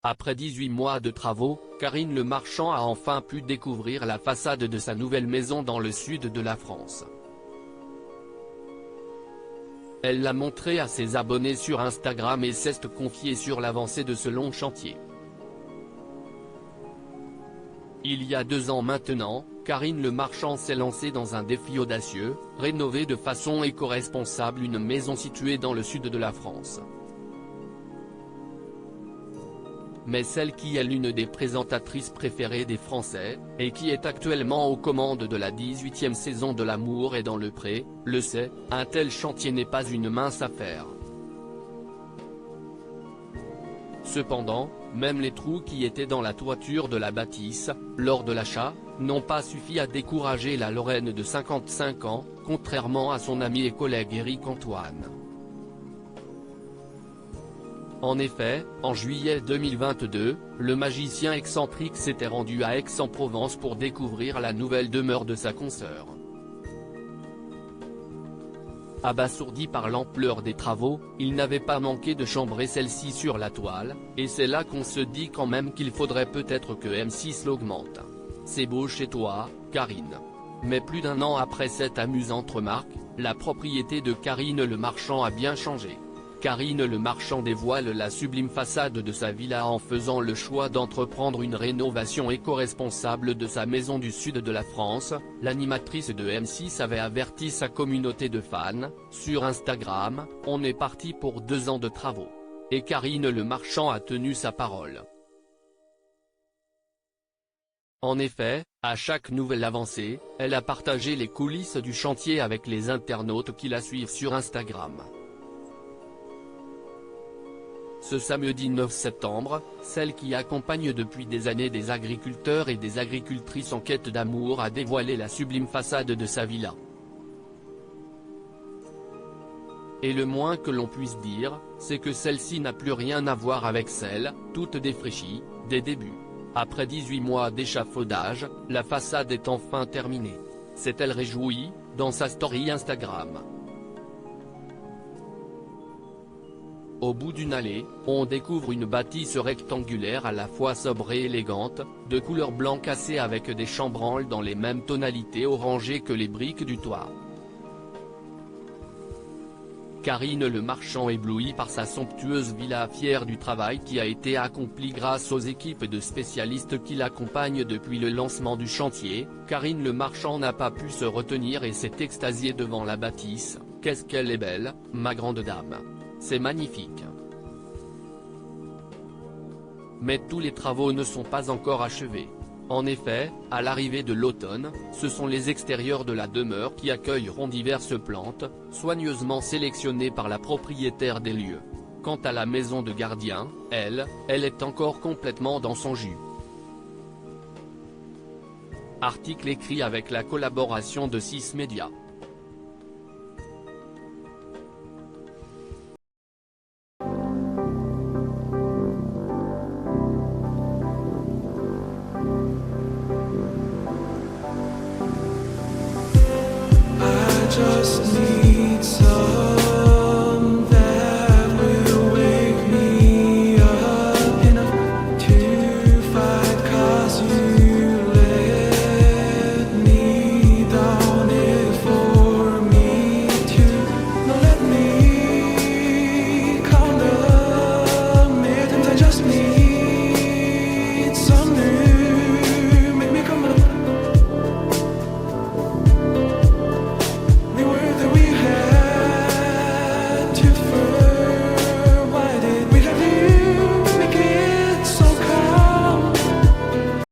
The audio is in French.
Après 18 mois de travaux, Karine Le Marchand a enfin pu découvrir la façade de sa nouvelle maison dans le sud de la France. Elle l'a montré à ses abonnés sur Instagram et s'est confiée sur l'avancée de ce long chantier. Il y a 2 ans maintenant, Karine Le Marchand s'est lancée dans un défi audacieux, rénover de façon éco-responsable une maison située dans le sud de la France. Mais celle qui est l'une des présentatrices préférées des Français, et qui est actuellement aux commandes de la 18e saison de L'amour est dans le pré, le sait, un tel chantier n'est pas une mince affaire. Cependant, même les trous qui étaient dans la toiture de la bâtisse, lors de l'achat, n'ont pas suffi à décourager la Lorraine de 55 ans, contrairement à son ami et collègue Éric Antoine. En effet, en juillet 2022, le magicien excentrique s'était rendu à Aix-en-Provence pour découvrir la nouvelle demeure de sa consoeur. Abasourdi par l'ampleur des travaux, il n'avait pas manqué de chambrer celle-ci sur la toile, et c'est là qu'on se dit quand même qu'il faudrait peut-être que M6 l'augmente. C'est beau chez toi, Karine. Mais plus d'1 an après cette amusante remarque, la propriété de Karine Le Marchand a bien changé. Karine Le Marchand dévoile la sublime façade de sa villa en faisant le choix d'entreprendre une rénovation éco-responsable de sa maison du sud de la France. L'animatrice de M6 avait averti sa communauté de fans, sur Instagram, « On est parti pour 2 ans de travaux ». Et Karine Le Marchand a tenu sa parole. En effet, à chaque nouvelle avancée, elle a partagé les coulisses du chantier avec les internautes qui la suivent sur Instagram. Ce samedi 9 septembre, celle qui accompagne depuis des années des agriculteurs et des agricultrices en quête d'amour a dévoilé la sublime façade de sa villa. Et le moins que l'on puisse dire, c'est que celle-ci n'a plus rien à voir avec celle, toute défraîchie, des débuts. Après 18 mois d'échafaudage, la façade est enfin terminée. S'est-elle réjouie, dans sa story Instagram. Au bout d'une allée, on découvre une bâtisse rectangulaire à la fois sobre et élégante, de couleur blanc cassé avec des chambranles dans les mêmes tonalités orangées que les briques du toit. Karine Le Marchand éblouie par sa somptueuse villa fière du travail qui a été accompli grâce aux équipes de spécialistes qui l'accompagnent depuis le lancement du chantier. Karine Le Marchand n'a pas pu se retenir et s'est extasiée devant la bâtisse. « Qu'est-ce qu'elle est belle, ma grande dame. C'est magnifique. » Mais tous les travaux ne sont pas encore achevés. En effet, à l'arrivée de l'automne, ce sont les extérieurs de la demeure qui accueilleront diverses plantes, soigneusement sélectionnées par la propriétaire des lieux. Quant à la maison de gardien, elle est encore complètement dans son jus. Article écrit avec la collaboration de 6 médias. Just need